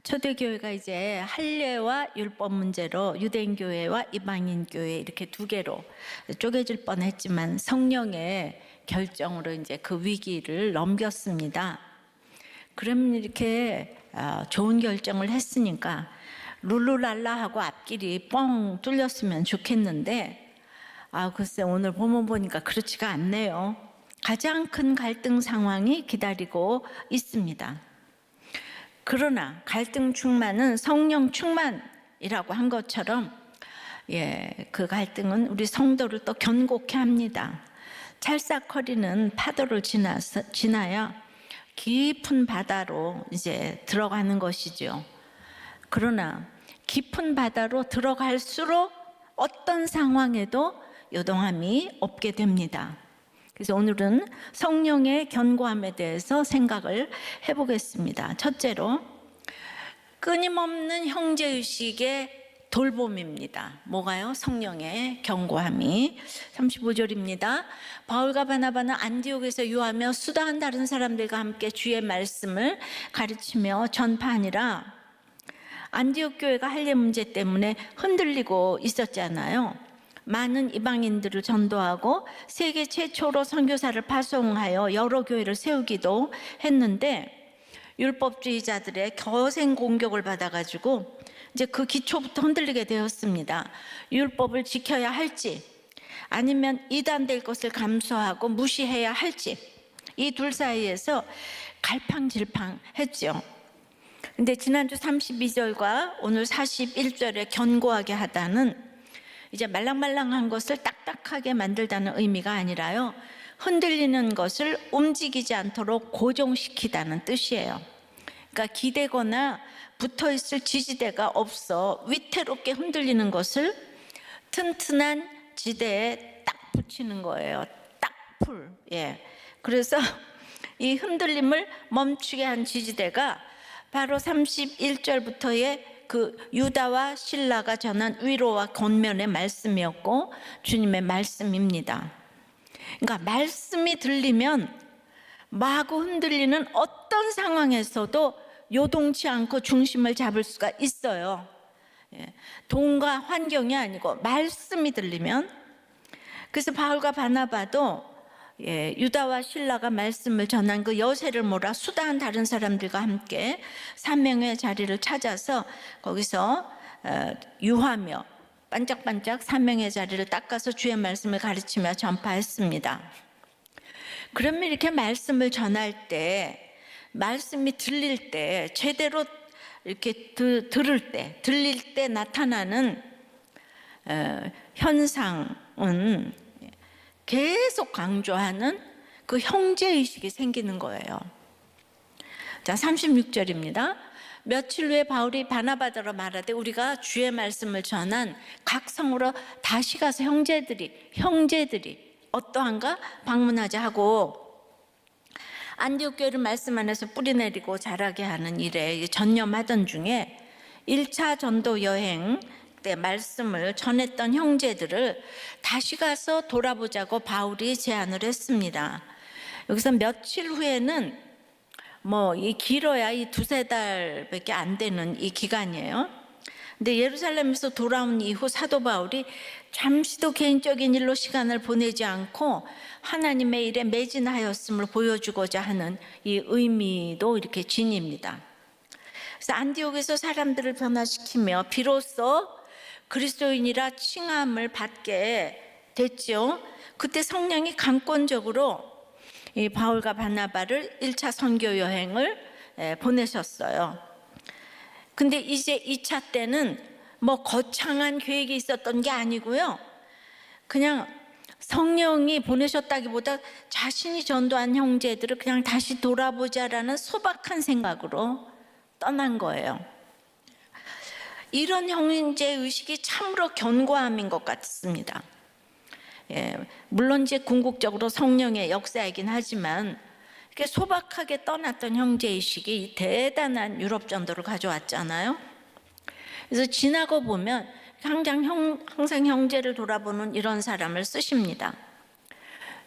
초대교회가 이제 할례와 율법 문제로 유대인 교회와 이방인 교회 이렇게 두 개로 쪼개질 뻔했지만 성령의 결정으로 이제 그 위기를 넘겼습니다. 그러면 이렇게 좋은 결정을 했으니까 룰루랄라 하고 앞길이 뻥 뚫렸으면 좋겠는데 글쎄 오늘 본문 보니까 그렇지가 않네요. 가장 큰 갈등 상황이 기다리고 있습니다. 그러나 갈등 충만은 성령 충만이라고 한 것처럼 그 갈등은 우리 성도를 또 견고케 합니다. 찰싹거리는 파도를 지나야 깊은 바다로 이제 들어가는 것이죠. 그러나 깊은 바다로 들어갈수록 어떤 상황에도 요동함이 없게 됩니다. 그래서 오늘은 성령의 견고함에 대해서 생각을 해보겠습니다. 첫째로 끊임없는 형제의식의 돌봄입니다. 뭐가요? 성령의 견고함이. 35절입니다. 바울과 바나바는 안디옥에서 유하며 수다한 다른 사람들과 함께 주의 말씀을 가르치며 전파하니라. 안디옥 교회가 할례 문제 때문에 흔들리고 있었잖아요. 많은 이방인들을 전도하고 세계 최초로 선교사를 파송하여 여러 교회를 세우기도 했는데 율법주의자들의 거센 공격을 받아가지고 이제 그 기초부터 흔들리게 되었습니다. 율법을 지켜야 할지 아니면 이단될 것을 감수하고 무시해야 할지 이 둘 사이에서 갈팡질팡했죠. 근데 지난주 32절과 오늘 41절에 견고하게 하다는 이제 말랑말랑한 것을 딱딱하게 만들다는 의미가 아니라요, 흔들리는 것을 움직이지 않도록 고정시키다는 뜻이에요. 그러니까 기대거나 붙어있을 지지대가 없어 위태롭게 흔들리는 것을 튼튼한 지대에 딱 붙이는 거예요. 딱 풀. 그래서 이 흔들림을 멈추게 한 지지대가 바로 31절부터의 그 유다와 실라가 전한 위로와 권면의 말씀이었고 주님의 말씀입니다. 그러니까 말씀이 들리면 마구 흔들리는 어떤 상황에서도 요동치 않고 중심을 잡을 수가 있어요. 돈과 환경이 아니고 말씀이 들리면. 그래서 바울과 바나바도 유다와 실라가 말씀을 전한 그 여세를 몰아 수다한 다른 사람들과 함께 사명의 자리를 찾아서 거기서 유하며 반짝반짝 사명의 자리를 닦아서 주의 말씀을 가르치며 전파했습니다. 그러면 이렇게 말씀을 전할 때, 말씀이 들릴 때, 제대로 이렇게 들릴 때 나타나는 현상은 계속 강조하는 그 형제의식이 생기는 거예요. 자, 36절입니다. 며칠 후에 바울이 바나바더러 말하되 우리가 주의 말씀을 전한 각 성으로 다시 가서 형제들이 어떠한가 방문하자 하고 안디옥 교회를 말씀 안에서 뿌리내리고 자라게 하는 일에 전념하던 중에 1차 전도 여행 때 말씀을 전했던 형제들을 다시 가서 돌아보자고 바울이 제안을 했습니다. 여기서 며칠 후에는 이 길어야 이 두세 달밖에 안 되는 이 기간이에요. 근데 예루살렘에서 돌아온 이후 사도 바울이 잠시도 개인적인 일로 시간을 보내지 않고 하나님의 일에 매진하였음을 보여주고자 하는 이 의미도 이렇게 지닙니다. 그래서 안디옥에서 사람들을 변화시키며 비로소 그리스도인이라 칭함을 받게 됐죠. 그때 성령이 강권적으로 이 바울과 바나바를 1차 선교 여행을 보내셨어요. 근데 이제 2차 때는 거창한 계획이 있었던 게 아니고요, 그냥 성령이 보내셨다기보다 자신이 전도한 형제들을 그냥 다시 돌아보자라는 소박한 생각으로 떠난 거예요. 이런 형제의식이 참으로 견고함인 것 같습니다. 물론 이제 궁극적으로 성령의 역사이긴 하지만 이렇게 소박하게 떠났던 형제의식이 대단한 유럽 전도를 가져왔잖아요. 그래서 지나고 보면 항상 형제를 돌아보는 이런 사람을 쓰십니다.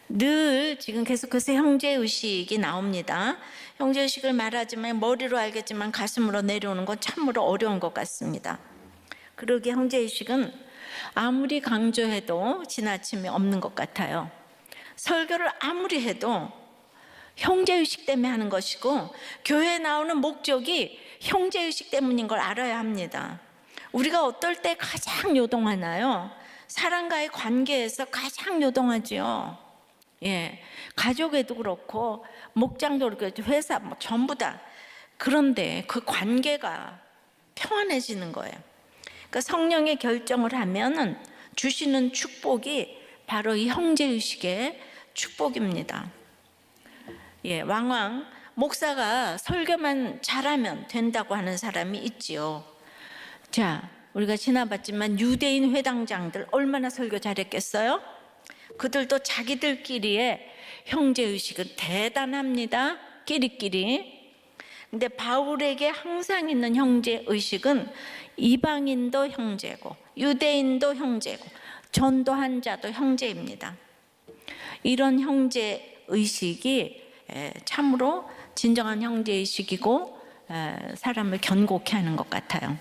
늘 지금 계속해서 형제의식이 나옵니다. 형제의식을 말하지만 머리로 알겠지만 가슴으로 내려오는 건 참으로 어려운 것 같습니다. 그러기에 형제의식은 아무리 강조해도 지나침이 없는 것 같아요. 설교를 아무리 해도 형제의식 때문에 하는 것이고 교회에 나오는 목적이 형제의식 때문인 걸 알아야 합니다. 우리가 어떨 때 가장 요동하나요? 사람과의 관계에서 가장 요동하지요. 예, 가족에도 그렇고 목장도 그렇고 회사 뭐 전부 다. 그런데 그 관계가 평안해지는 거예요. 그러니까 성령의 결정을 하면은 주시는 축복이 바로 이 형제의식의 축복입니다. 예, 왕왕 목사가 설교만 잘하면 된다고 하는 사람이 있지요. 자, 우리가 지나봤지만 유대인 회당장들 얼마나 설교 잘했겠어요? 그들도 자기들끼리의 형제의식은 대단합니다. 끼리끼리. 근데 바울에게 항상 있는 형제의식은 이방인도 형제고 유대인도 형제고 전도한 자도 형제입니다. 이런 형제의식이 참으로 진정한 형제의식이고 사람을 견고케 하는 것 같아요.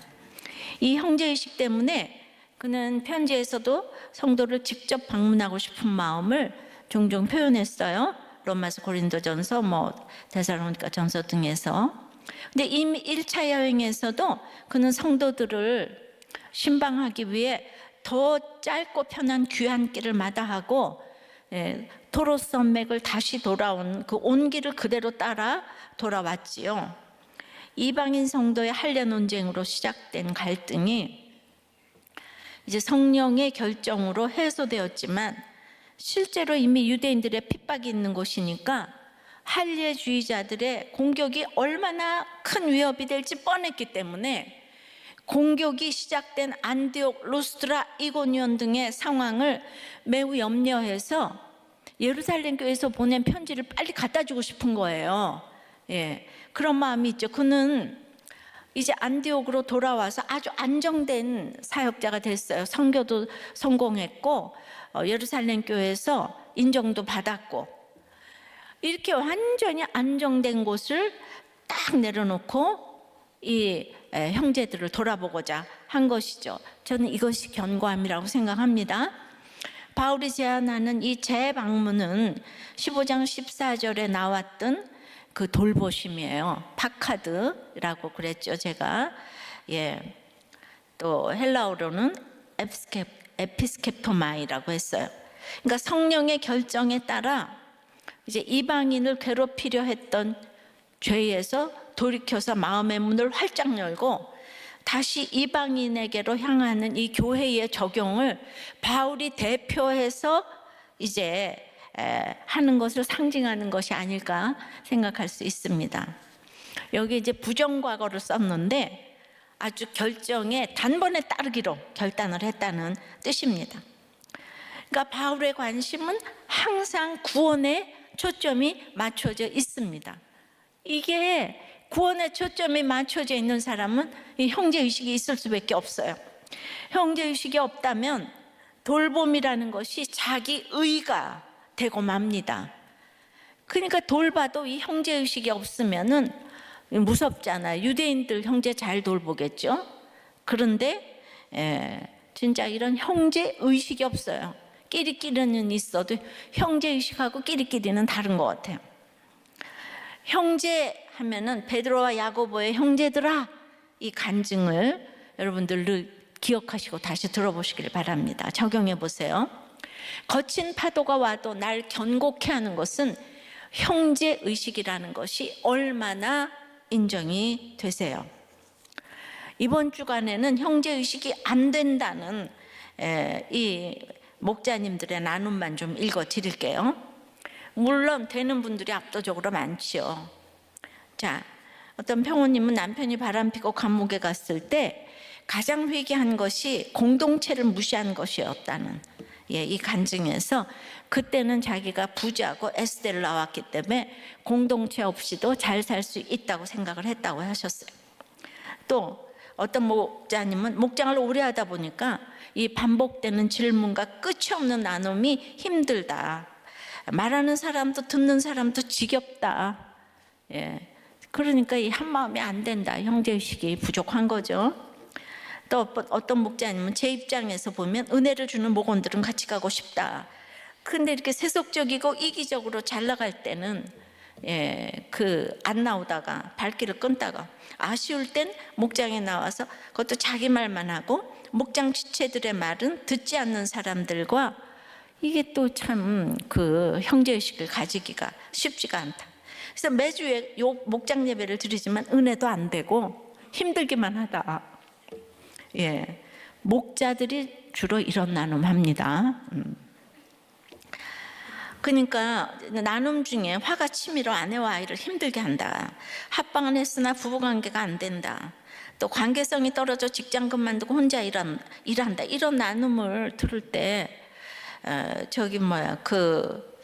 이 형제의식 때문에 그는 편지에서도 성도를 직접 방문하고 싶은 마음을 종종 표현했어요. 로마서, 고린도전서, 데살로니가전서 등에서. 근데 이미 1차 여행에서도 그는 성도들을 신방하기 위해 더 짧고 편한 귀한 길을 마다하고 도로 산맥을 다시 돌아온 그 온 길을 그대로 따라 돌아왔지요. 이방인 성도의 할례 논쟁으로 시작된 갈등이 이제 성령의 결정으로 해소되었지만 실제로 이미 유대인들의 핍박이 있는 곳이니까 할례주의자들의 공격이 얼마나 큰 위협이 될지 뻔했기 때문에 공격이 시작된 안디옥, 루스드라, 이고니온 등의 상황을 매우 염려해서 예루살렘 교회에서 보낸 편지를 빨리 갖다 주고 싶은 거예요. 예, 그런 마음이 있죠. 그는 이제 안디옥으로 돌아와서 아주 안정된 사역자가 됐어요. 선교도 성공했고 예루살렘 교회에서 인정도 받았고 이렇게 완전히 안정된 곳을 딱 내려놓고 이 형제들을 돌아보고자 한 것이죠. 저는 이것이 견고함이라고 생각합니다. 바울이 제안하는 이 재방문은 15장 14절에 나왔던 그 돌보심이에요. 파카드라고 그랬죠, 제가. 예. 또 헬라어로는 에피스케토마이라고 했어요. 그러니까 성령의 결정에 따라 이제 이방인을 괴롭히려 했던 죄에서 돌이켜서 마음의 문을 활짝 열고 다시 이방인에게로 향하는 이 교회의 적용을 바울이 대표해서 이제 하는 것을 상징하는 것이 아닐까 생각할 수 있습니다. 여기 이제 부정과거를 썼는데 아주 결정에 단번에 따르기로 결단을 했다는 뜻입니다. 그러니까 바울의 관심은 항상 구원에 초점이 맞춰져 있습니다. 이게 구원에 초점이 맞춰져 있는 사람은 이 형제의식이 있을 수밖에 없어요. 형제의식이 없다면 돌봄이라는 것이 자기 의가 되고 맙니다. 그러니까 돌봐도 이 형제의식이 없으면은 무섭잖아요. 유대인들 형제 잘 돌보겠죠. 그런데 진짜 이런 형제의식이 없어요. 끼리끼리는 있어도 형제의식하고 끼리끼리는 다른 것 같아요. 형제 하면은 베드로와 야고보의 형제들아, 이 간증을 여러분들 늘 기억하시고 다시 들어보시길 바랍니다. 적용해 보세요. 거친 파도가 와도 날 견고케 하는 것은 형제의식이라는 것이 얼마나 인정이 되세요. 이번 주간에는 형제의식이 안 된다는 이 목자님들의 나눔만 좀 읽어 드릴게요. 물론 되는 분들이 압도적으로 많지요. 자, 어떤 평호님은 남편이 바람피고 감옥에 갔을 때 가장 회개한 것이 공동체를 무시한 것이었다는 이 간증에서 그때는 자기가 부자고 에스대를 나왔기 때문에 공동체 없이도 잘 살 수 있다고 생각을 했다고 하셨어요. 또 어떤 목자님은 목장을 오래 하다 보니까 이 반복되는 질문과 끝이 없는 나눔이 힘들다. 말하는 사람도 듣는 사람도 지겹다. 예. 그러니까 이 한마음이 안 된다. 형제의식이 부족한 거죠. 또 어떤 목자님은 제 입장에서 보면 은혜를 주는 목원들은 같이 가고 싶다. 근데 이렇게 세속적이고 이기적으로 잘 나갈 때는 안 나오다가 발길을 끊다가 아쉬울 땐 목장에 나와서 그것도 자기 말만 하고 목장 지체들의 말은 듣지 않는 사람들과 이게 또 참 그 형제의식을 가지기가 쉽지가 않다. 그래서 매주에 목장 예배를 드리지만 은혜도 안 되고 힘들기만 하다. 예, 목자들이 주로 이런 나눔합니다. 그러니까 나눔 중에 화가 치밀어 아내와 아이를 힘들게 한다. 합방은 했으나 부부관계가 안 된다. 또 관계성이 떨어져 직장 그만두고 혼자 일한다. 이런 나눔을 들을 때 그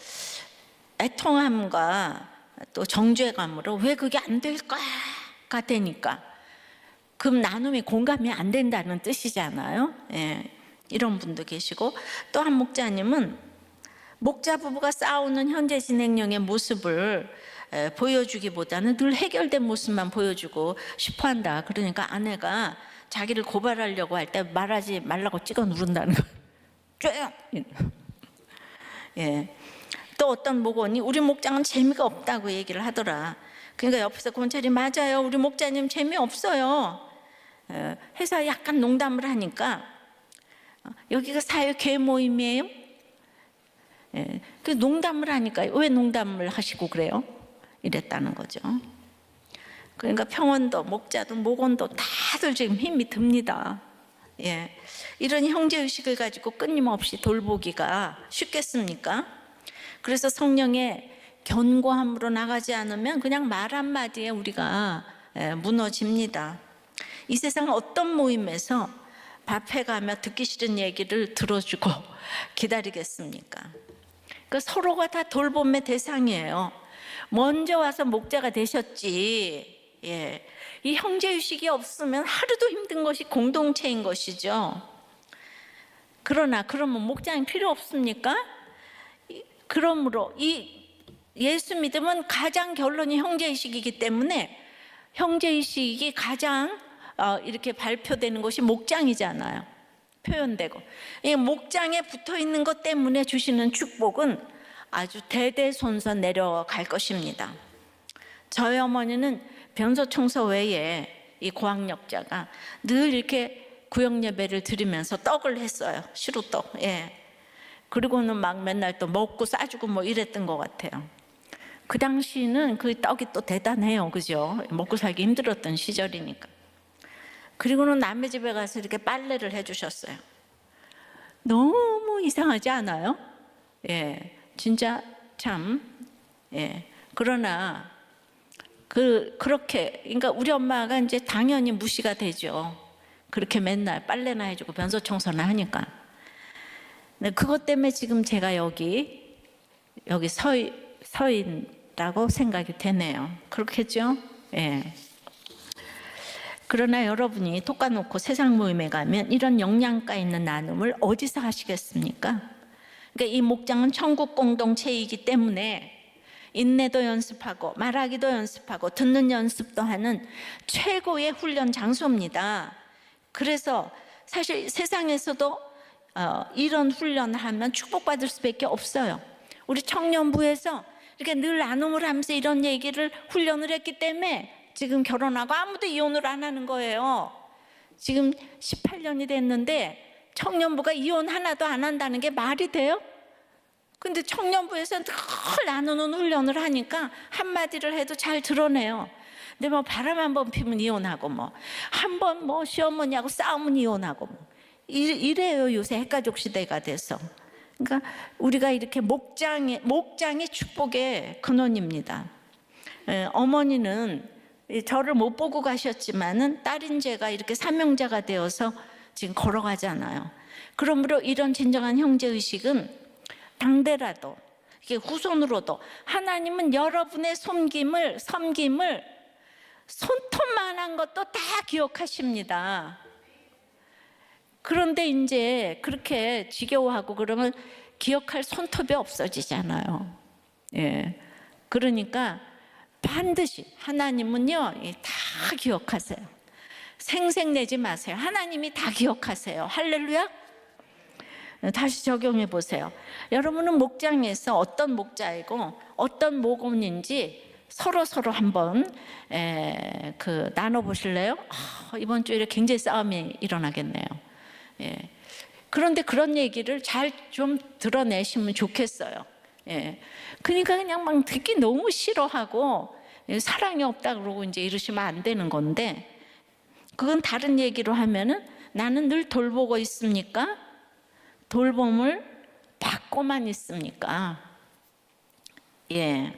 애통함과 또 정죄감으로 왜 그게 안 될까가 되니까 그럼 나눔이 공감이 안 된다는 뜻이잖아요. 예, 이런 분도 계시고 또 한 목자님은 목자 부부가 싸우는 현재 진행형의 모습을 보여주기보다는 늘 해결된 모습만 보여주고 싶어한다. 그러니까 아내가 자기를 고발하려고 할 때 말하지 말라고 찍어 누른다는 거. 쪼요. 예. 또 어떤 목원이 우리 목장은 재미가 없다고 얘기를 하더라. 그러니까 옆에서 권찰이 맞아요. 우리 목자님 재미없어요. 해서 약간 농담을 하니까 여기가 사회교회 모임이에요? 그 농담을 하니까 왜 농담을 하시고 그래요? 이랬다는 거죠. 그러니까 평원도 목자도 목원도 다들 지금 힘이 듭니다. 예. 이런 형제의식을 가지고 끊임없이 돌보기가 쉽겠습니까? 그래서 성령의 견고함으로 나가지 않으면 그냥 말 한마디에 우리가 무너집니다. 이 세상 어떤 모임에서 밥해가며 듣기 싫은 얘기를 들어주고 기다리겠습니까? 그 서로가 다 돌봄의 대상이에요. 먼저 와서 목자가 되셨지. 예. 이 형제의식이 없으면 하루도 힘든 것이 공동체인 것이죠. 그러면 목장이 필요 없습니까? 그러므로 이 예수 믿음은 가장 결론이 형제의식이기 때문에 형제의식이 가장 이렇게 발표되는 것이 목장이잖아요. 표현되고 이 목장에 붙어 있는 것 때문에 주시는 축복은 아주 대대손손 내려갈 것입니다. 저희 어머니는 변소 청소 외에 이 고학력자가 늘 이렇게 구역 예배를 드리면서 떡을 했어요. 시루떡. 예. 그리고는 막 맨날 또 먹고 싸주고 뭐 이랬던 것 같아요. 그 당시는 그 떡이 또 대단해요. 그죠? 먹고 살기 힘들었던 시절이니까. 그리고는 남의 집에 가서 이렇게 빨래를 해주셨어요. 너무 이상하지 않아요? 예, 진짜 참. 예, 그러나 그렇게 그러니까 우리 엄마가 이제 당연히 무시가 되죠. 그렇게 맨날 빨래나 해주고 변소 청소나 하니까. 네, 그것 때문에 지금 제가 여기 서 있다고 생각이 되네요. 그렇겠죠? 예. 그러나 여러분이 톡까놓고 세상 모임에 가면 이런 영양가 있는 나눔을 어디서 하시겠습니까? 그러니까 이 목장은 천국 공동체이기 때문에 인내도 연습하고 말하기도 연습하고 듣는 연습도 하는 최고의 훈련 장소입니다. 그래서 사실 세상에서도 이런 훈련을 하면 축복받을 수밖에 없어요. 우리 청년부에서 이렇게 늘 나눔을 하면서 이런 얘기를 훈련을 했기 때문에 지금 결혼하고 아무도 이혼을 안 하는 거예요. 지금 18년이 됐는데 청년부가 이혼 하나도 안 한다는 게 말이 돼요? 근데 청년부에서 늘 나누는 훈련을 하니까 한마디를 해도 잘 드러내요. 근데 뭐 바람 한번 피면 이혼하고 뭐 한번 뭐 시어머니하고 싸우면 이혼하고 뭐 이래요. 요새 핵가족 시대가 돼서. 그러니까 우리가 이렇게 목장이 축복의 근원입니다. 어머니는 저를 못 보고 가셨지만은 딸인 제가 이렇게 사명자가 되어서 지금 걸어가잖아요. 그러므로 이런 진정한 형제의식은 당대라도 이게 후손으로도 하나님은 여러분의 섬김을 손톱만한 것도 다 기억하십니다. 그런데 이제 그렇게 지겨워하고 그러면 기억할 손톱이 없어지잖아요. 예. 그러니까 반드시 하나님은요, 다 기억하세요. 생색내지 마세요. 하나님이 다 기억하세요. 할렐루야. 다시 적용해 보세요. 여러분은 목장에서 어떤 목자이고 어떤 목원인지 서로 한번 나눠 보실래요? 이번 주일에 굉장히 싸움이 일어나겠네요. 예. 그런데 그런 얘기를 잘 좀 드러내시면 좋겠어요. 예. 그러니까 그냥 막 듣기 너무 싫어하고 사랑이 없다 그러고 이제 이러시면 안 되는 건데, 그건 다른 얘기로 하면은 나는 늘 돌보고 있습니까? 돌봄을 받고만 있습니까? 예.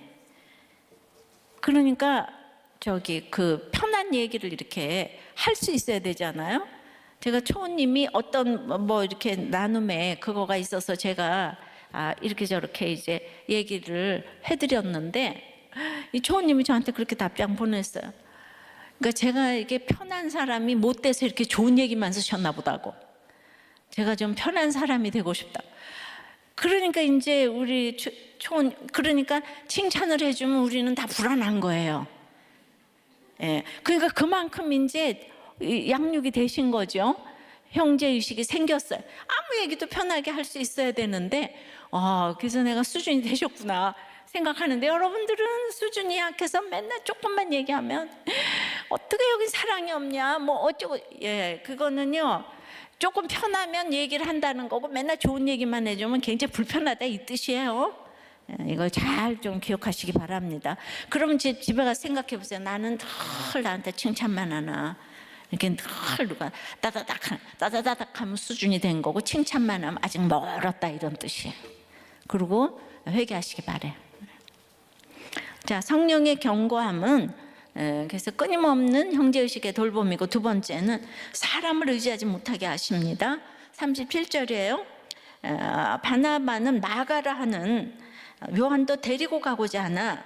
그러니까 그 편한 얘기를 이렇게 할 수 있어야 되잖아요. 제가 초원님이 어떤 뭐 이렇게 나눔에 그거가 있어서 제가 이렇게 저렇게 이제 얘기를 해드렸는데, 이 초원님이 저한테 그렇게 답장 보냈어요. 그러니까 제가 이게 편한 사람이 못 돼서 이렇게 좋은 얘기만 쓰셨나 보다고. 제가 좀 편한 사람이 되고 싶다. 그러니까 이제 우리 초원, 그러니까 칭찬을 해주면 우리는 다 불안한 거예요. 예. 그러니까 그만큼 이제 양육이 되신 거죠. 형제의식이 생겼어요. 아무 얘기도 편하게 할 수 있어야 되는데, 그래서 내가 수준이 되셨구나 생각하는데, 여러분들은 수준이 약해서 맨날 조금만 얘기하면 어떻게 여기 사랑이 없냐 뭐 어쩌고. 예, 그거는요, 조금 편하면 얘기를 한다는 거고 맨날 좋은 얘기만 해주면 굉장히 불편하다 이 뜻이에요. 이걸 잘 좀 기억하시기 바랍니다. 그러면 집에 가서 생각해 보세요. 나는 늘 나한테 칭찬만 하나, 이렇게 늘 누가 따다닥 하면 수준이 된 거고, 칭찬만 하면 아직 멀었다 이런 뜻이에요. 그리고 회개하시기 바래요. 자, 성령의 경고함은 그래서 끊임없는 형제의식의 돌봄이고, 두 번째는 사람을 의지하지 못하게 하십니다. 37절이에요. 바나바는 마가라 하는 요한도 데리고 가고자 하나,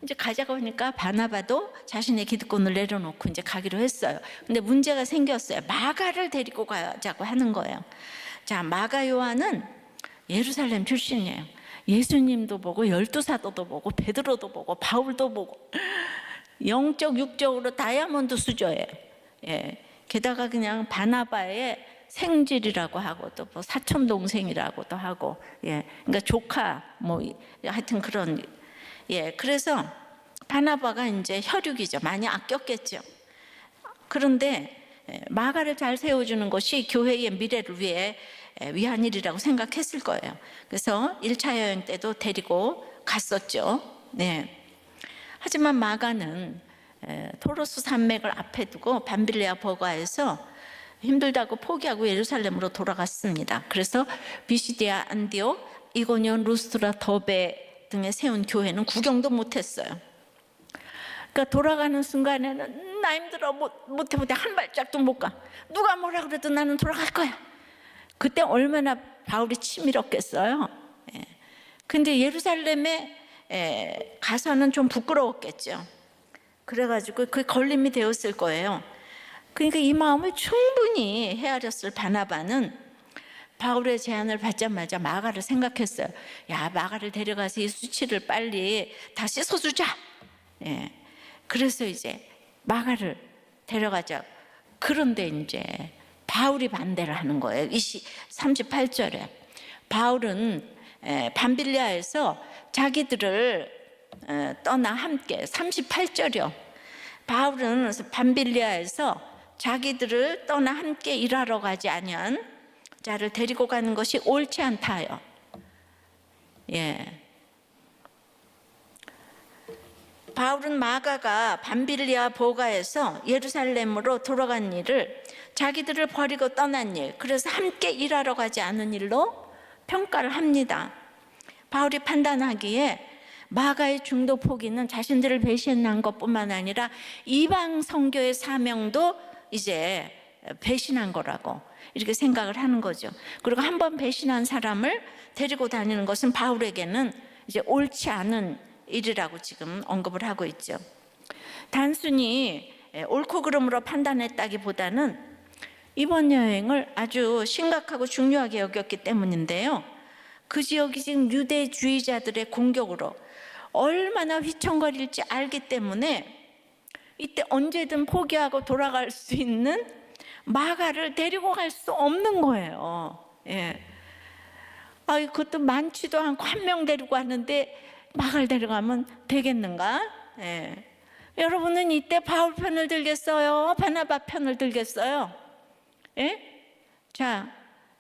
이제 가자고 하니까 바나바도 자신의 기득권을 내려놓고 이제 가기로 했어요. 근데 문제가 생겼어요. 마가를 데리고 가자고 하는 거예요. 자, 마가 요한은 예루살렘 출신이에요. 예수님도 보고 12사도도 보고 베드로도 보고 바울도 보고 영적 육적으로 다이아몬드 수저예요. 예. 게다가 그냥 바나바의 생질이라고 하고 또 뭐 사촌 동생이라고도 하고, 예, 그러니까 조카 뭐 하여튼 그런, 예, 그래서 바나바가 이제 혈육이죠. 많이 아꼈겠죠. 그런데 마가를 잘 세워주는 것이 교회의 미래를 위해 위한 일이라고 생각했을 거예요. 그래서 1차 여행 때도 데리고 갔었죠. 네. 하지만 마가는 토로스 산맥을 앞에 두고 밤빌레아 버가에서 힘들다고 포기하고 예루살렘으로 돌아갔습니다. 그래서 비시디아, 안디옥, 이고니온, 루스트라, 더베 등에 세운 교회는 구경도 못했어요. 그러니까 돌아가는 순간에는 나 힘들어, 못해 한 발짝도 못 가. 누가 뭐라 그래도 나는 돌아갈 거야. 그때 얼마나 바울이 치밀었겠어요. 근데 예루살렘에 가서는 좀 부끄러웠겠죠. 그래가지고 그게 걸림이 되었을 거예요. 그러니까 이 마음을 충분히 헤아렸을 바나바는 바울의 제안을 받자마자 마가를 생각했어요. 야, 마가를 데려가서 이 수치를 빨리 다 씻어주자. 예. 그래서 이제 마가를 데려가자. 그런데 이제 바울이 반대를 하는 거예요. 38절에 바울은 밤빌리아에서 자기들을 떠나 함께, 38절이요. 바울은 밤빌리아에서 자기들을 떠나 함께 일하러 가지 아니한 자를 데리고 가는 것이 옳지 않다요. 예. 바울은 마가가 밤빌리아 보가에서 예루살렘으로 돌아간 일을 자기들을 버리고 떠난 일, 그래서 함께 일하러 가지 않은 일로 평가를 합니다. 바울이 판단하기에 마가의 중도 포기는 자신들을 배신한 것뿐만 아니라 이방 선교의 사명도 이제 배신한 거라고 이렇게 생각을 하는 거죠. 그리고 한번 배신한 사람을 데리고 다니는 것은 바울에게는 이제 옳지 않은 일이라고 지금 언급을 하고 있죠. 단순히 옳고 그름으로 판단했다기보다는 이번 여행을 아주 심각하고 중요하게 여겼기 때문인데요. 그 지역이 지금 유대주의자들의 공격으로 얼마나 휘청거릴지 알기 때문에 이때 언제든 포기하고 돌아갈 수 있는 마가를 데리고 갈 수 없는 거예요. 예. 그것도 많지도 않고 한 명 데리고 왔는데 마가를 데려가면 되겠는가? 예. 여러분은 이때 바울 편을 들겠어요? 바나바 편을 들겠어요? 예? 자,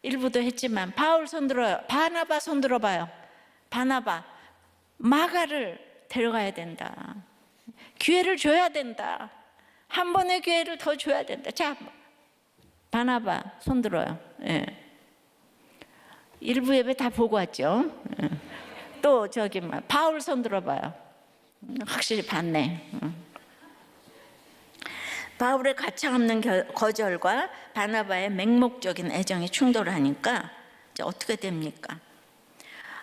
일부도 했지만 바울 손 들어요. 바나바 손 들어봐요. 바나바, 마가를 데려가야 된다. 기회를 줘야 된다. 한 번의 기회를 더 줘야 된다. 자, 바나바 손 들어요. 예. 일부 예배 다 보고 왔죠. 예. 또 저기 바울 손 들어봐요. 확실히 봤네. 바울의 가차없는 거절과 바나바의 맹목적인 애정이 충돌하니까 이제 어떻게 됩니까?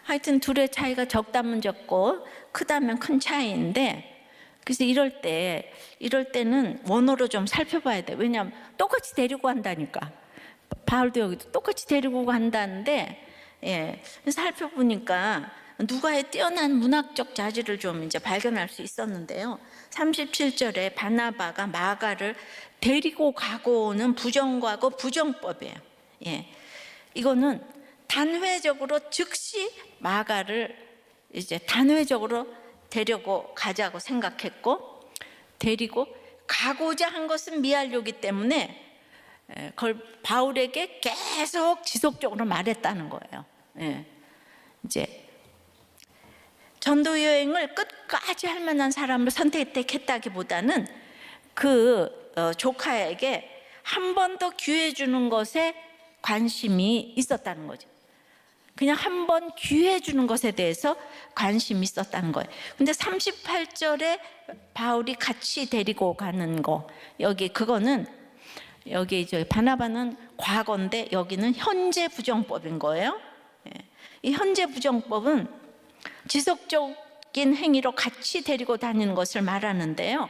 하여튼 둘의 차이가 적다면 적고 크다면 큰 차이인데, 그래서 이럴 때는 원어로 좀 살펴봐야 돼. 왜냐하면 똑같이 데리고 간다니까. 바울도 여기도 똑같이 데리고 간다는데, 예, 살펴보니까 누가의 뛰어난 문학적 자질을 좀 이제 발견할 수 있었는데요. 37절에 바나바가 마가를 데리고 가고 오는 부정과고 부정법이에요. 예, 이거는 단회적으로 즉시 마가를 이제 단회적으로 데리고 가자고 생각했고, 데리고 가고자 한 것은 미알료기 때문에 그걸 바울에게 계속 지속적으로 말했다는 거예요. 예. 이제 전도 여행을 끝까지 할 만한 사람을 선택했다기보다는 그 조카에게 한 번 더 기회 주는 것에 관심이 있었다는 거죠. 그냥 한 번 기회 주는 것에 대해서 관심이 있었다는 거예요. 근데 38절에 바울이 같이 데리고 가는 거, 그거는 여기 바나바는 과거인데 여기는 현재 부정법인 거예요. 이 현재 부정법은 지속적인 행위로 같이 데리고 다니는 것을 말하는데요.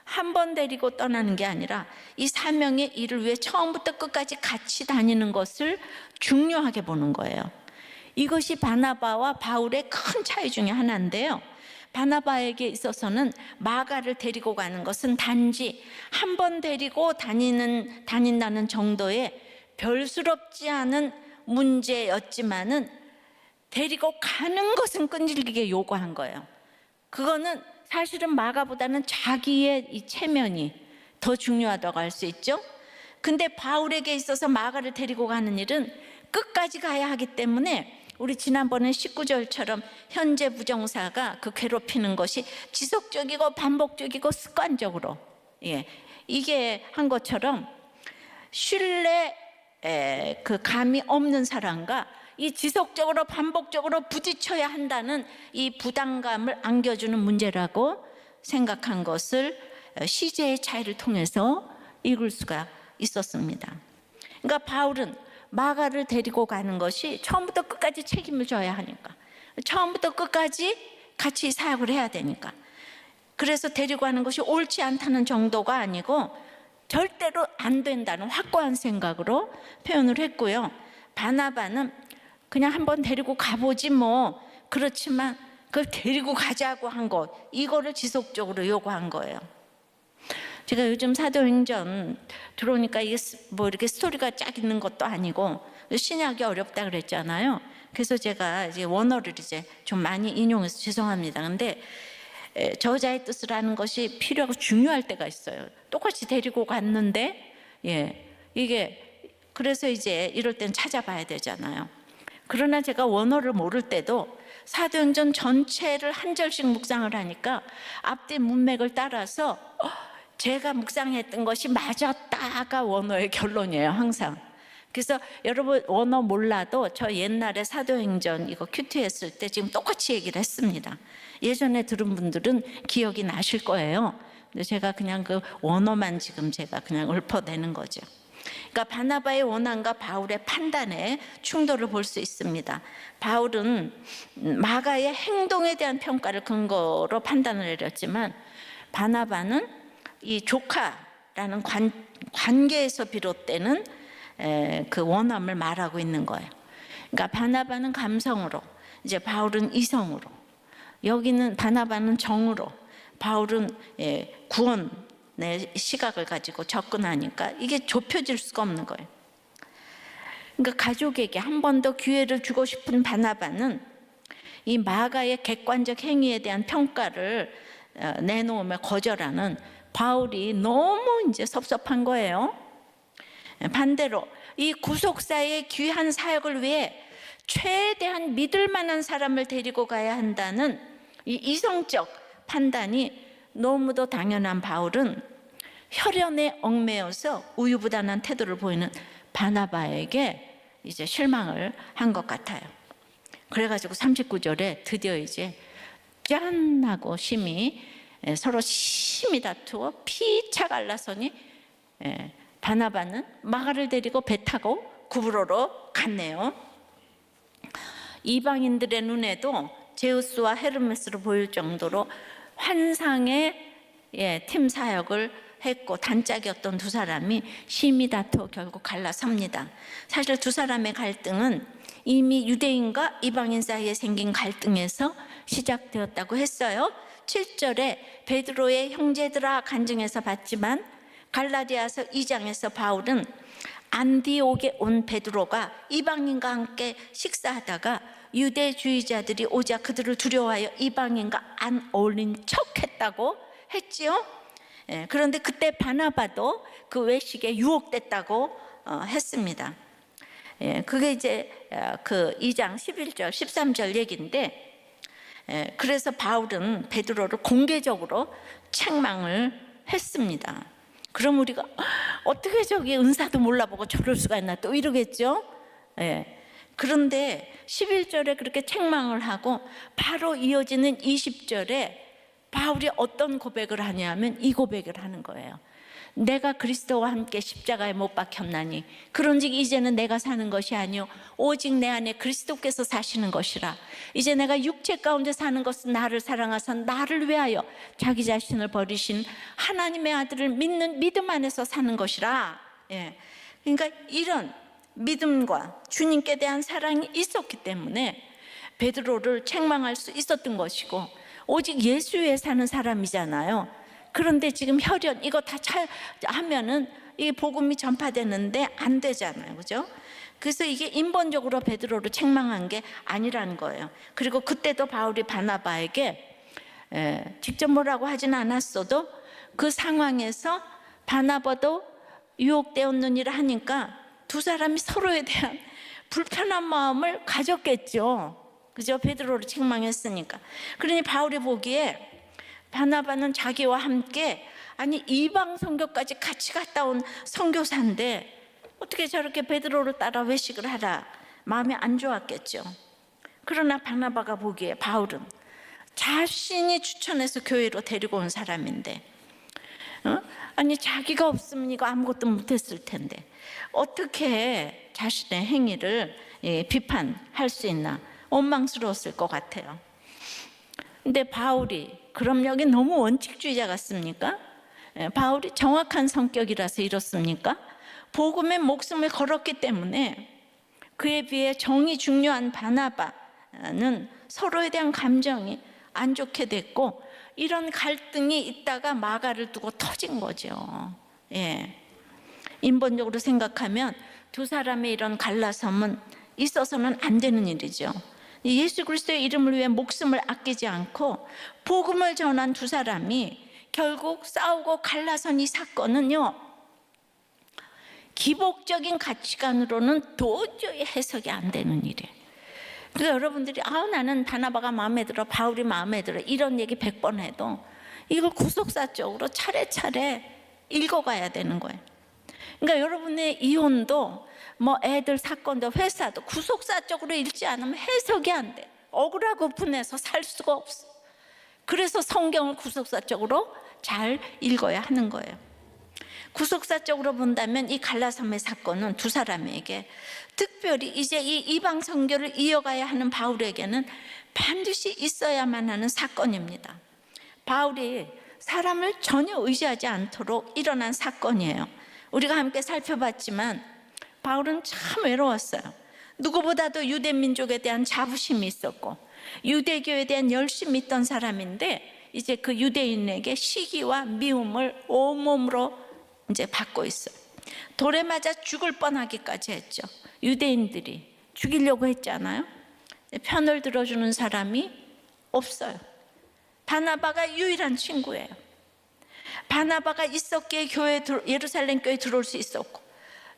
한 번 데리고 떠나는 게 아니라 이 사명의 일을 위해 처음부터 끝까지 같이 다니는 것을 중요하게 보는 거예요. 이것이 바나바와 바울의 큰 차이 중에 하나인데요. 바나바에게 있어서는 마가를 데리고 가는 것은 단지 한 번 데리고 다닌다는 정도의 별스럽지 않은 문제였지만은 데리고 가는 것은 끈질기게 요구한 거예요. 그거는 사실은 마가보다는 자기의 이 체면이 더 중요하다고 할 수 있죠. 근데 바울에게 있어서 마가를 데리고 가는 일은 끝까지 가야 하기 때문에 우리 지난번에 19절처럼 현재 부정사가 그 괴롭히는 것이 지속적이고 반복적이고 습관적으로, 예, 이게 한 것처럼 신뢰 그 감이 없는 사람과 이 지속적으로 반복적으로 부딪혀야 한다는 이 부담감을 안겨주는 문제라고 생각한 것을 시제의 차이를 통해서 읽을 수가 있었습니다. 그러니까 바울은 마가를 데리고 가는 것이 처음부터 끝까지 책임을 져야 하니까, 처음부터 끝까지 같이 사역을 해야 되니까, 그래서 데리고 가는 것이 옳지 않다는 정도가 아니고 절대로 안 된다는 확고한 생각으로 표현을 했고요. 바나바는 그냥 한번 데리고 가보지 뭐, 그렇지만 그걸 데리고 가자고 한 것, 이거를 지속적으로 요구한 거예요. 제가 요즘 사도행전 들어오니까 이게 뭐 이렇게 스토리가 쫙 있는 것도 아니고 신약이 어렵다 그랬잖아요. 그래서 제가 이제 원어를 이제 좀 많이 인용해서 죄송합니다. 근데 저자의 뜻을 아는 것이 필요하고 중요할 때가 있어요. 똑같이 데리고 갔는데, 예, 이게 그래서 이제 이럴 땐 찾아봐야 되잖아요. 그러나 제가 원어를 모를 때도 사도행전 전체를 한 절씩 묵상을 하니까 앞뒤 문맥을 따라서 제가 묵상했던 것이 맞았다가 원어의 결론이에요, 항상. 그래서 여러분 원어 몰라도 저 옛날에 사도행전 이거 큐티 했을 때 지금 똑같이 얘기를 했습니다. 예전에 들은 분들은 기억이 나실 거예요. 근데 제가 그냥 그 원어만 지금 제가 그냥 읊어내는 거죠. 그러니까 바나바의 원함과 바울의 판단에 충돌을 볼 수 있습니다. 바울은 마가의 행동에 대한 평가를 근거로 판단을 내렸지만 바나바는 이 조카라는 관계에서 비롯되는 그 원함을 말하고 있는 거예요. 그러니까 바나바는 감성으로, 이제 바울은 이성으로, 여기는 바나바는 정으로, 바울은 구원의 시각을 가지고 접근하니까 이게 좁혀질 수가 없는 거예요. 그러니까 가족에게 한 번 더 기회를 주고 싶은 바나바는 이 마가의 객관적 행위에 대한 평가를 내놓으며 거절하는 바울이 너무 이제 섭섭한 거예요. 반대로 이 구속사의 귀한 사역을 위해 최대한 믿을 만한 사람을 데리고 가야 한다는 이 이성적 판단이 너무도 당연한 바울은 혈연에 얽매여서 우유부단한 태도를 보이는 바나바에게 이제 실망을 한 것 같아요. 그래가지고 39절에 드디어 이제 짠 하고 서로 심히 다투어 피차 갈라서니 바나바는 마가를 데리고 배 타고 구브로로 갔네요. 이방인들의 눈에도 제우스와 헤르메스로 보일 정도로 환상의 팀 사역을 했고 단짝이었던 두 사람이 심히 다투어 결국 갈라섭니다. 사실 두 사람의 갈등은 이미 유대인과 이방인 사이에 생긴 갈등에서 시작되었다고 했어요. 7절에 베드로의 형제들아 간증해서 봤지만 갈라디아서 2장에서 바울은 안디옥에 온 베드로가 이방인과 함께 식사하다가 유대주의자들이 오자 그들을 두려워하여 이방인과 안 어울린 척했다고 했지요. 그런데 그때 바나바도 그 외식에 유혹됐다고 했습니다. 그게 이제 그 2장 11절 13절 얘기인데, 그래서 바울은 베드로를 공개적으로 책망을 했습니다. 그럼 우리가 어떻게 저기 은사도 몰라보고 저럴 수가 있나 또 이러겠죠. 그런데 11절에 그렇게 책망을 하고 바로 이어지는 20절에 바울이 어떤 고백을 하냐면 이 고백을 하는 거예요. 내가 그리스도와 함께 십자가에 못 박혔나니 그런즉 이제는 내가 사는 것이 아니요 오직 내 안에 그리스도께서 사시는 것이라. 이제 내가 육체 가운데 사는 것은 나를 사랑하사 나를 위하여 자기 자신을 버리신 하나님의 아들을 믿는 믿음 안에서 사는 것이라. 그러니까 이런 믿음과 주님께 대한 사랑이 있었기 때문에 베드로를 책망할 수 있었던 것이고, 오직 예수 위에 사는 사람이잖아요. 그런데 지금 혈연 이거 다 하면은 이 복음이 전파되는데 안 되잖아요, 그죠? 그래서 이게 인본적으로 베드로를 책망한 게 아니라는 거예요. 그리고 그때도 바울이 바나바에게 직접 뭐라고 하진 않았어도 그 상황에서 바나바도 유혹되었느니라 하니까 두 사람이 서로에 대한 불편한 마음을 가졌겠죠, 그죠? 베드로를 책망했으니까. 그러니 바울이 보기에 바나바는 자기와 함께 아니 이방 선교까지 같이 갔다 온 선교사인데 어떻게 저렇게 베드로를 따라 외식을 하라, 마음이 안 좋았겠죠. 그러나 바나바가 보기에 바울은 자신이 추천해서 교회로 데리고 온 사람인데 아니 자기가 없으면 이거 아무것도 못했을 텐데 어떻게 자신의 행위를 비판할 수 있나, 원망스러웠을 것 같아요. 근데 바울이 그럼 여기 너무 원칙주의자 같습니까? 바울이 정확한 성격이라서 이렇습니까? 복음에 목숨을 걸었기 때문에 그에 비해 정이 중요한 바나바는 서로에 대한 감정이 안 좋게 됐고 이런 갈등이 있다가 마가를 두고 터진 거죠. 인본적으로 생각하면 두 사람의 이런 갈라섬은 있어서는 안 되는 일이죠. 예수 그리스도의 이름을 위해 목숨을 아끼지 않고 복음을 전한 두 사람이 결국 싸우고 갈라선 이 사건은요, 기복적인 가치관으로는 도저히 해석이 안 되는 일이에요. 그래서 여러분들이 나는 바나바가 마음에 들어, 바울이 마음에 들어 이런 얘기 100번 해도 이걸 구속사적으로 차례차례 읽어가야 되는 거예요. 그러니까 여러분의 이혼도 뭐 애들 사건도 회사도 구속사적으로 읽지 않으면 해석이 안 돼. 억울하고 분해서 살 수가 없어. 그래서 성경을 구속사적으로 잘 읽어야 하는 거예요. 구속사적으로 본다면 이 갈라섬의 사건은 두 사람에게, 특별히 이제 이 이방 선교를 이어가야 하는 바울에게는 반드시 있어야만 하는 사건입니다. 바울이 사람을 전혀 의지하지 않도록 일어난 사건이에요. 우리가 함께 살펴봤지만 바울은 참 외로웠어요. 누구보다도 유대 민족에 대한 자부심이 있었고 유대교에 대한 열심이 있던 사람인데 이제 그 유대인에게 시기와 미움을 온몸으로 이제 받고 있어요. 돌에 맞아 죽을 뻔하기까지 했죠. 유대인들이 죽이려고 했잖아요. 편을 들어주는 사람이 없어요. 바나바가 유일한 친구예요. 바나바가 있었기에 예루살렘 교회에 들어올 수 있었고,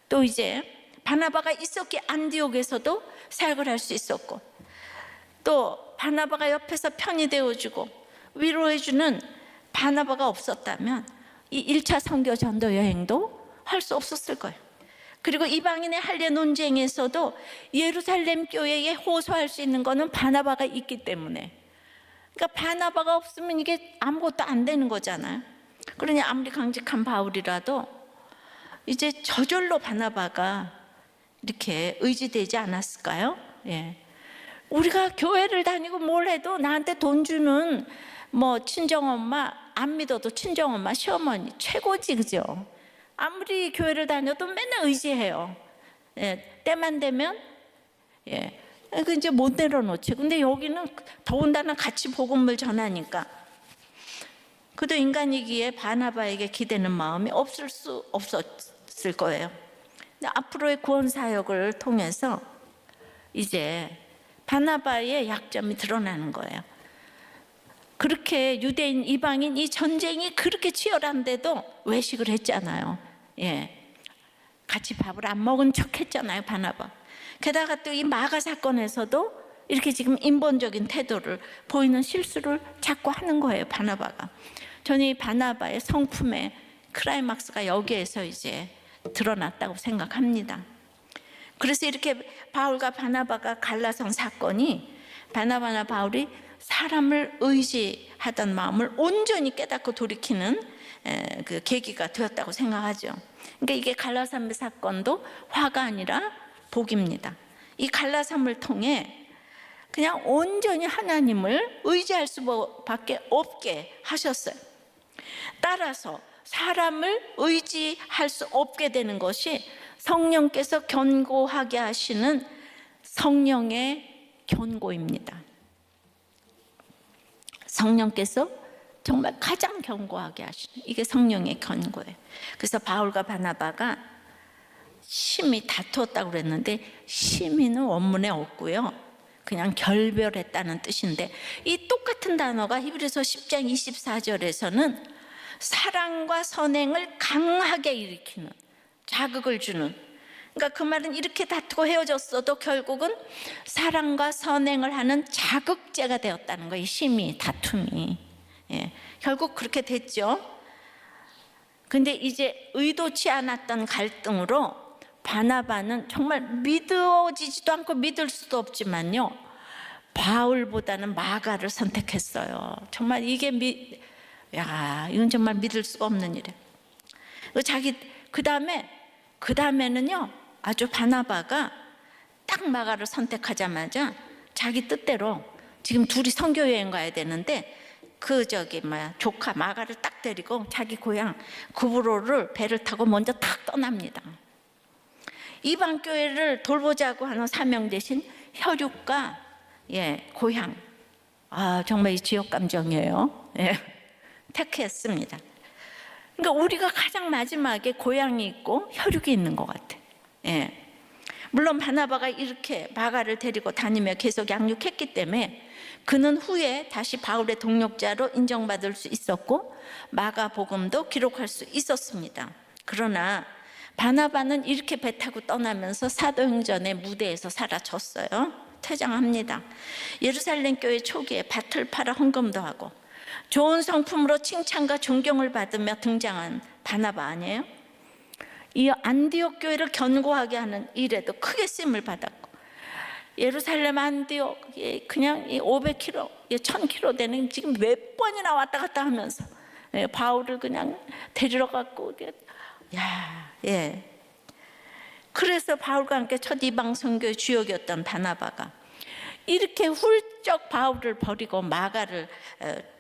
또 이제 바나바가 있었기에 안디옥에서도 사역을 할 수 있었고, 또 바나바가 옆에서 편이 되어주고 위로해주는 바나바가 없었다면 이 1차 선교 전도 여행도 할 수 없었을 거예요. 그리고 이방인의 할례 논쟁에서도 예루살렘 교회에 호소할 수 있는 것은 바나바가 있기 때문에, 그러니까 바나바가 없으면 이게 아무것도 안 되는 거잖아요. 그러니 아무리 강직한 바울이라도 이제 저절로 바나바가 이렇게 의지되지 않았을까요? 예. 우리가 교회를 다니고 뭘 해도 나한테 돈 주는 뭐 친정엄마, 안 믿어도 친정엄마, 시어머니 최고지, 그죠? 아무리 교회를 다녀도 맨날 의지해요. 예, 때만 되면 그 이제 못 내려놓지. 근데 여기는 더군다나 같이 복음을 전하니까 그도 인간이기에 바나바에게 기대는 마음이 없을 수 없었을 거예요. 근데 앞으로의 구원 사역을 통해서 이제 바나바의 약점이 드러나는 거예요. 그렇게 유대인, 이방인 이 전쟁이 그렇게 치열한데도 외식을 했잖아요. 예, 같이 밥을 안 먹은 척 했잖아요, 바나바. 게다가 또 이 마가 사건에서도 이렇게 지금 인본적인 태도를 보이는 실수를 자꾸 하는 거예요, 바나바가. 저는 이 바나바의 성품의 클라이막스가 여기에서 이제 드러났다고 생각합니다. 그래서 이렇게 바울과 바나바가 갈라선 사건이 바나바나 바울이 사람을 의지하던 마음을 온전히 깨닫고 돌이키는 그 계기가 되었다고 생각하죠. 그러니까 이게 갈라삼의 사건도 화가 아니라 복입니다. 이 갈라삼을 통해 그냥 온전히 하나님을 의지할 수밖에 없게 하셨어요. 따라서 사람을 의지할 수 없게 되는 것이 성령께서 견고하게 하시는 성령의 견고입니다. 성령께서 정말 가장 견고하게 하시는, 이게 성령의 견고예요. 그래서 바울과 바나바가 심히 다투었다고 그랬는데 심히는 원문에 없고요, 그냥 결별했다는 뜻인데, 이 똑같은 단어가 히브리서 10장 24절에서는 사랑과 선행을 강하게 일으키는, 자극을 주는, 그러니까 그 말은 이렇게 다투고 헤어졌어도 결국은 사랑과 선행을 하는 자극제가 되었다는 거예요. 심히, 다툼이. 예, 결국 그렇게 됐죠. 근데 이제 의도치 않았던 갈등으로 바나바는 정말 믿어지지도 않고 믿을 수도 없지만요, 바울보다는 마가를 선택했어요. 정말 이게 이건 정말 믿을 수가 없는 일이에요. 그 다음에는요, 아주 바나바가 딱 마가를 선택하자마자 자기 뜻대로, 지금 둘이 선교 여행 가야 되는데 조카 마가를 딱 데리고 자기 고향 구브로를 배를 타고 먼저 탁 떠납니다. 이방 교회를 돌보자고 하는 사명 대신 혈육과 고향, 정말 이 지역 감정이에요. 택했습니다. 그러니까 우리가 가장 마지막에 고향이 있고 혈육이 있는 것 같아. 물론 바나바가 이렇게 마가를 데리고 다니며 계속 양육했기 때문에 그는 후에 다시 바울의 동역자로 인정받을 수 있었고 마가 복음도 기록할 수 있었습니다. 그러나 바나바는 이렇게 배 타고 떠나면서 사도행전의 무대에서 사라졌어요. 퇴장합니다. 예루살렘 교회 초기에 밭을 팔아 헌금도 하고 좋은 성품으로 칭찬과 존경을 받으며 등장한 바나바 아니에요? 이 안디옥 교회를 견고하게 하는 일에도 크게 쓰임을 받았고, 예루살렘 안디옥 그냥 500km, 1000km 되는 지금 몇 번이나 왔다 갔다 하면서 바울을 그냥 데리러 갔고, 그래서 바울과 함께 첫 이방 선교의 주역이었던 바나바가 이렇게 훌쩍 바울을 버리고 마가를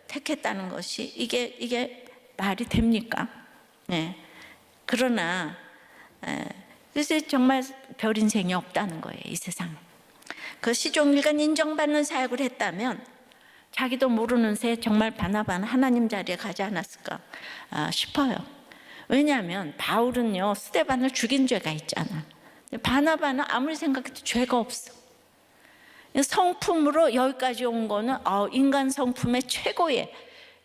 택했다는 것이 이게 말이 됩니까? 그러나 그래서 정말 별 인생이 없다는 거예요, 이 세상에. 그 시종일관 인정받는 사역을 했다면 자기도 모르는 새 정말 바나바는 하나님 자리에 가지 않았을까 싶어요. 왜냐하면 바울은요, 스데반을 죽인 죄가 있잖아. 바나바는 아무리 생각해도 죄가 없어. 성품으로 여기까지 온 거는 인간 성품의 최고의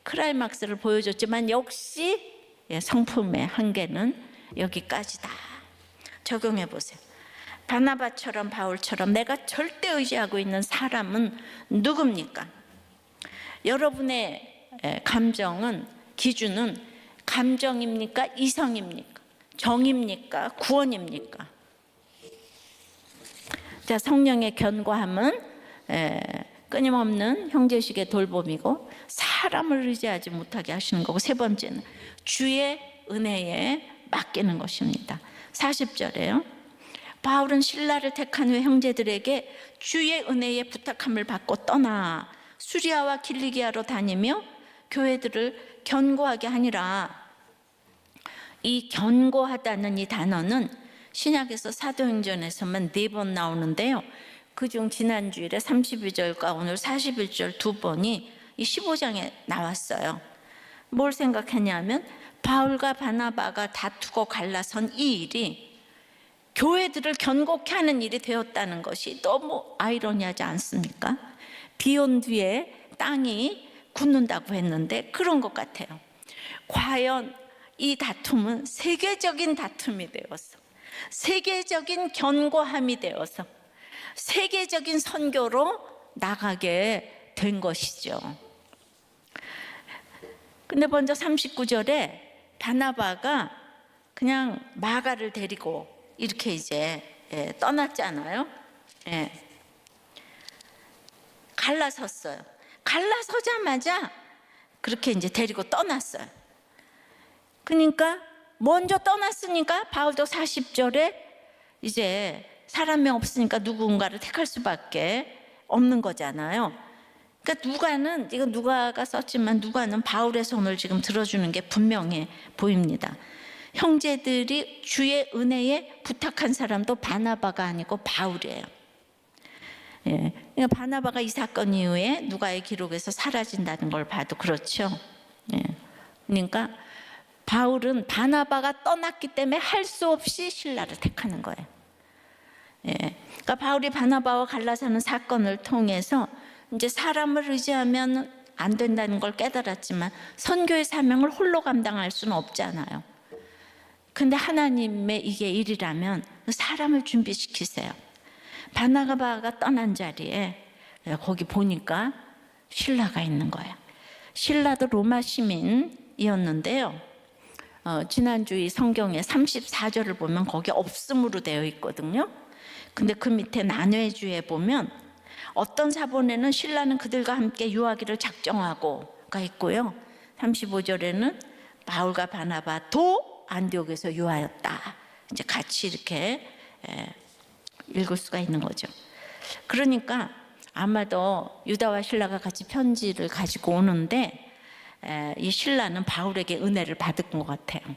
클라이막스를 보여줬지만 역시 성품의 한계는 여기까지다. 적용해 보세요. 바나바처럼 바울처럼 내가 절대 의지하고 있는 사람은 누굽니까? 여러분의 감정은, 기준은 감정입니까? 이성입니까? 정입니까? 구원입니까? 자, 성령의 견고함은 끊임없는 형제식의 돌봄이고 사람을 의지하지 못하게 하시는 거고, 세 번째는 주의 은혜에 맡기는 것입니다. 40절에요. 바울은 신라를 택한 후에 형제들에게 주의 은혜에 부탁함을 받고 떠나 수리아와 길리기아로 다니며 교회들을 견고하게 하니라. 이 견고하다는 이 단어는 신약에서 사도행전에서만 4번 나오는데요. 그중 지난주일에 32절과 오늘 41절 2번이 이 15장에 나왔어요. 뭘 생각했냐면 바울과 바나바가 다투고 갈라선 이 일이 교회들을 견고케 하는 일이 되었다는 것이 너무 아이러니하지 않습니까? 비 온 뒤에 땅이 굳는다고 했는데 그런 것 같아요. 과연 이 다툼은 세계적인 다툼이 되어서, 세계적인 견고함이 되어서 세계적인 선교로 나가게 된 것이죠. 근데 먼저 39절에 바나바가 그냥 마가를 데리고 이렇게 이제 떠났잖아요. 갈라섰어요. 갈라서자마자 그렇게 이제 데리고 떠났어요. 그러니까 먼저 떠났으니까 바울도 40절에 이제 사람이 없으니까 누군가를 택할 수밖에 없는 거잖아요. 그러니까 이거 누가가 썼지만 누가는 바울의 손을 지금 들어주는 게 분명해 보입니다. 형제들이 주의 은혜에 부탁한 사람도 바나바가 아니고 바울이에요. 그러니까 바나바가 이 사건 이후에 누가의 기록에서 사라진다는 걸 봐도 그렇죠. 그러니까 바울은 바나바가 떠났기 때문에 할 수 없이 신라를 택하는 거예요. 그러니까 바울이 바나바와 갈라서는 사건을 통해서 이제 사람을 의지하면 안 된다는 걸 깨달았지만 선교의 사명을 홀로 감당할 수는 없잖아요. 근데 하나님의 이게 일이라면 사람을 준비시키세요. 바나바가 떠난 자리에 거기 보니까 신라가 있는 거예요. 신라도 로마 시민이었는데요. 지난주 이 성경에 34절을 보면 거기 없음으로 되어 있거든요. 근데 그 밑에 난회주에 보면 어떤 사본에는 신라는 그들과 함께 유하기를 작정하고가 있고요. 35절에는 바울과 바나바도 안디옥에서 유하였다. 이제 같이 이렇게 읽을 수가 있는 거죠. 그러니까 아마도 유다와 신라가 같이 편지를 가지고 오는데 이 신라는 바울에게 은혜를 받은 것 같아요.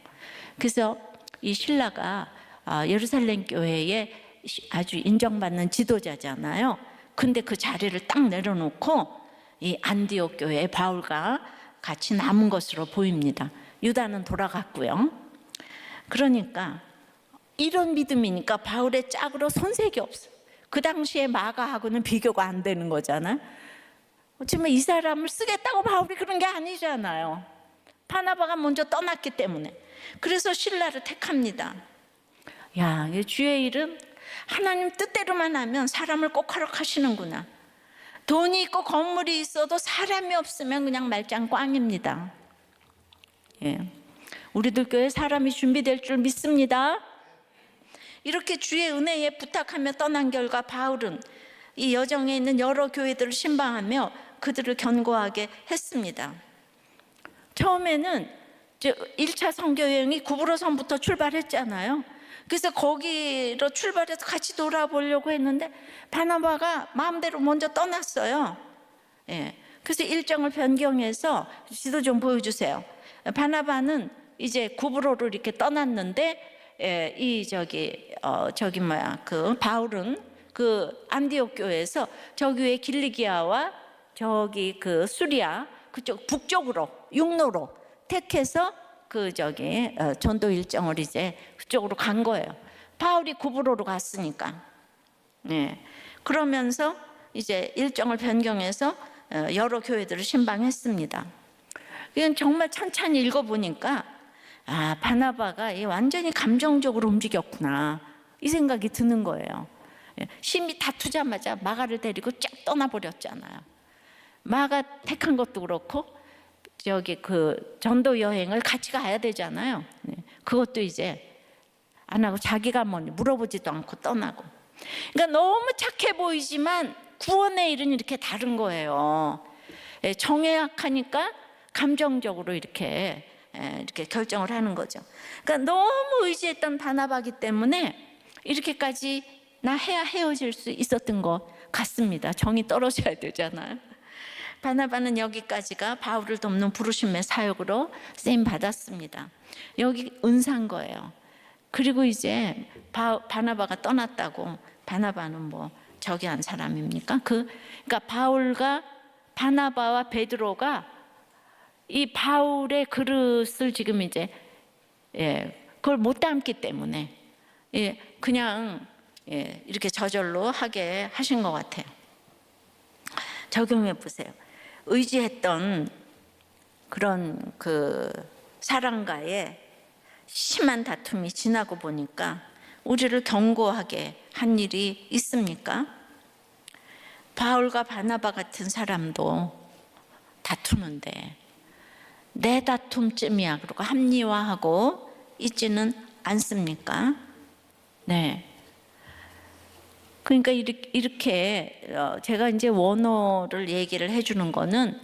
그래서 이 신라가 예루살렘 교회에 아주 인정받는 지도자잖아요. 근데 그 자리를 딱 내려놓고 이 안디옥 교회에 바울과 같이 남은 것으로 보입니다. 유다는 돌아갔고요. 그러니까 이런 믿음이니까 바울의 짝으로 손색이 없어요. 그 당시에 마가하고는 비교가 안 되는 거잖아요. 어쩌면 이 사람을 쓰겠다고 바울이 그런 게 아니잖아요. 바나바가 먼저 떠났기 때문에. 그래서 신라를 택합니다. 야, 주의 일은 하나님 뜻대로만 하면 사람을 꼭 허락하시는구나. 돈이 있고 건물이 있어도 사람이 없으면 그냥 말짱 꽝입니다. 우리들 교회 사람이 준비될 줄 믿습니다. 이렇게 주의 은혜에 부탁하며 떠난 결과 바울은 이 여정에 있는 여러 교회들을 신방하며 그들을 견고하게 했습니다. 처음에는 1차 선교 여행이 구브로선부터 출발했잖아요. 그래서 거기로 출발해서 같이 돌아보려고 했는데 바나바가 마음대로 먼저 떠났어요. 그래서 일정을 변경해서 지도 좀 보여주세요. 바나바는 이제 구브로를 이렇게 떠났는데 이 그 바울은 그 안디옥 교회에서 저기 에 길리기아와 저기 그 수리아 그쪽 북쪽으로 육로로 택해서 그 전도 일정을 이제 그쪽으로 간 거예요. 바울이 구브로로 갔으니까. 네. 그러면서 이제 일정을 변경해서 여러 교회들을 신방했습니다. 이건 정말 찬찬히 읽어보니까 아, 바나바가 완전히 감정적으로 움직였구나 이 생각이 드는 거예요. 심히 다투자마자 마가를 데리고 쫙 떠나버렸잖아요. 마가 택한 것도 그렇고 그 전도 여행을 같이 가야 되잖아요. 그것도 이제 안 하고 자기가 뭐 물어보지도 않고 떠나고. 그러니까 너무 착해 보이지만 구원의 일은 이렇게 다른 거예요. 정에 약하니까 감정적으로 이렇게 결정을 하는 거죠. 그러니까 너무 의지했던 바나바기 때문에 이렇게까지 나 해야 헤어질 수 있었던 것 같습니다. 정이 떨어져야 되잖아요. 바나바는 여기까지가 바울을 돕는 부르심의 사역으로 쓰임 받았습니다. 여기 은사인 거예요. 그리고 이제 바나바가 떠났다고 바나바는 뭐 저기 한 사람입니까? 그러니까 바울과 바나바와 베드로가 이 바울의 그릇을 지금 이제 그걸 못 담기 때문에 그냥 이렇게 저절로 하게 하신 것 같아요. 적용해 보세요. 의지했던 그런 그 사랑과의 심한 다툼이 지나고 보니까 우리를 견고하게 한 일이 있습니까? 바울과 바나바 같은 사람도 다투는데 내 다툼쯤이야 그러고 합리화하고 있지는 않습니까? 네. 그러니까 이렇게 제가 이제 원어를 얘기를 해주는 거는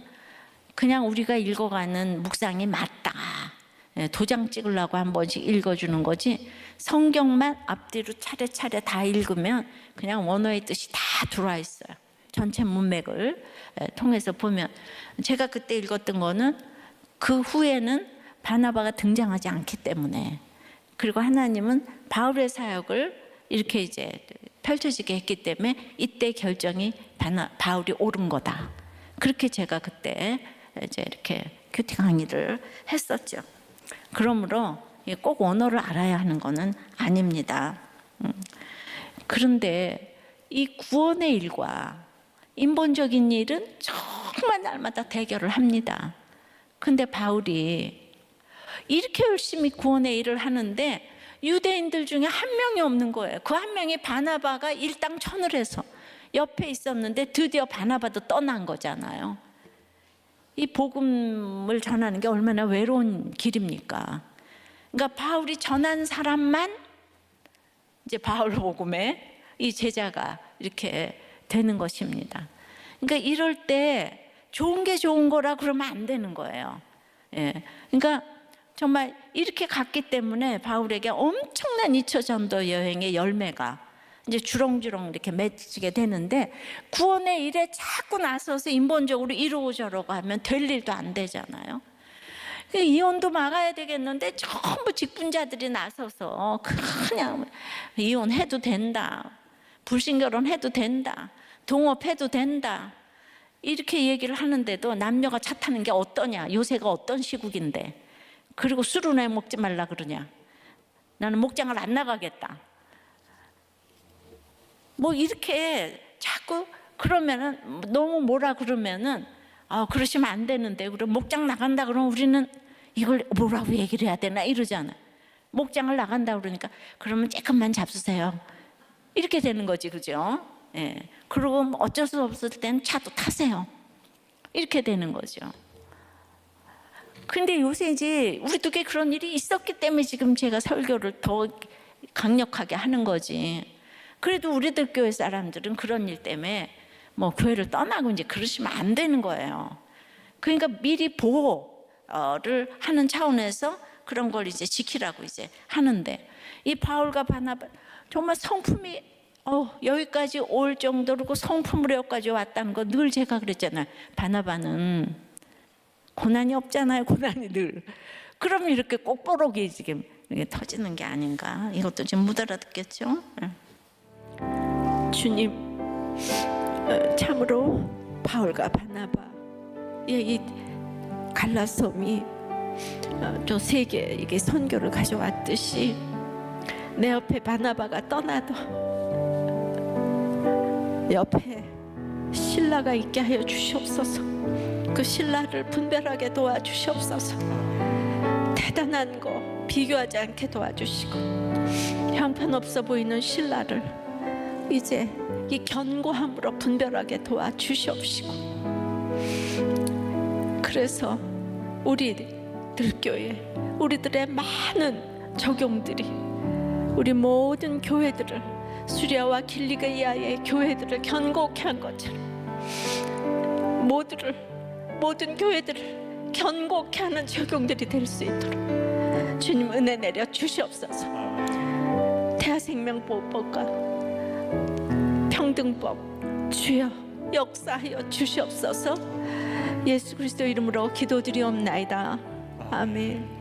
그냥 우리가 읽어가는 묵상이 맞다. 도장 찍으려고 한 번씩 읽어주는 거지 성경만 앞뒤로 차례차례 다 읽으면 그냥 원어의 뜻이 다 들어와 있어요. 전체 문맥을 통해서 보면 제가 그때 읽었던 거는 그 후에는 바나바가 등장하지 않기 때문에 그리고 하나님은 바울의 사역을 이렇게 이제 펼쳐지게 했기 때문에 이때 결정이 바울이 옳은 거다. 그렇게 제가 그때 이제 이렇게 큐티 강의를 했었죠. 그러므로 꼭 원어를 알아야 하는 것은 아닙니다. 그런데 이 구원의 일과 인본적인 일은 정말 날마다 대결을 합니다. 근데 바울이 이렇게 열심히 구원의 일을 하는데 유대인들 중에 한 명이 없는 거예요. 그 한 명이 바나바가 일당천을 해서 옆에 있었는데 드디어 바나바도 떠난 거잖아요. 이 복음을 전하는 게 얼마나 외로운 길입니까? 그러니까 바울이 전한 사람만 이제 바울 복음에 이 제자가 이렇게 되는 것입니다. 그러니까 이럴 때 좋은 게 좋은 거라 그러면 안 되는 거예요. 그러니까 정말 이렇게 갔기 때문에 바울에게 엄청난 2차 전도 여행의 열매가 이제 주렁주렁 이렇게 맺히게 되는데 구원의 일에 자꾸 나서서 인본적으로 이루어져라고 하면 될 일도 안 되잖아요. 이혼도 막아야 되겠는데 전부 직분자들이 나서서 그냥 이혼해도 된다, 불신결혼해도 된다, 동업해도 된다 이렇게 얘기를 하는데도 남녀가 차 타는 게 어떠냐, 요새가 어떤 시국인데 그리고 술은 왜 먹지 말라 그러냐, 나는 목장을 안 나가겠다 뭐 이렇게 자꾸 그러면은 너무 뭐라 그러면은 그러시면 안 되는데 그럼 목장 나간다 그러면 우리는 이걸 뭐라고 얘기를 해야 되나 이러잖아. 목장을 나간다 그러니까 그러면 조금만 잡수세요 이렇게 되는 거지, 그죠? 그리고 어쩔 수 없을 땐 차도 타세요 이렇게 되는 거죠. 근데 요새 이제 우리도 그런 일이 있었기 때문에 지금 제가 설교를 더 강력하게 하는 거지. 그래도 우리들 교회 사람들은 그런 일 때문에 뭐 교회를 떠나고 이제 그러시면 안 되는 거예요. 그러니까 미리 보호를 하는 차원에서 그런 걸 이제 지키라고 이제 하는데 이 바울과 바나바 정말 성품이 여기까지 올 정도로 성품으로 여기까지 왔다는 거 늘 제가 그랬잖아요. 바나바는 고난이 없잖아요. 고난이 늘. 그럼 이렇게 꼭보록이 지금 이게 터지는 게 아닌가. 이것도 지금 못 알아듣겠죠? 주님, 참으로 바울과 바나바, 이 갈라섬이 또 세계 이게 선교를 가져왔듯이 내 옆에 바나바가 떠나도 옆에 신라가 있게 하여 주시옵소서. 그 신라를 분별하게 도와주시옵소서. 대단한 거 비교하지 않게 도와주시고, 형편없어 보이는 신라를 이제 이 견고함으로 분별하게 도와주시옵시고, 그래서 우리들 교회, 우리들의 많은 적용들이 우리 모든 교회들을, 수리아와 길리기아의 교회들을 견고케 한 것처럼 모든 교회들을 견고케 하는 적용들이 될 수 있도록 주님 은혜 내려 주시옵소서. 태아생명보호법과 평등법 주여 역사하여 주시옵소서. 예수 그리스도 이름으로 기도드리옵나이다. 아멘.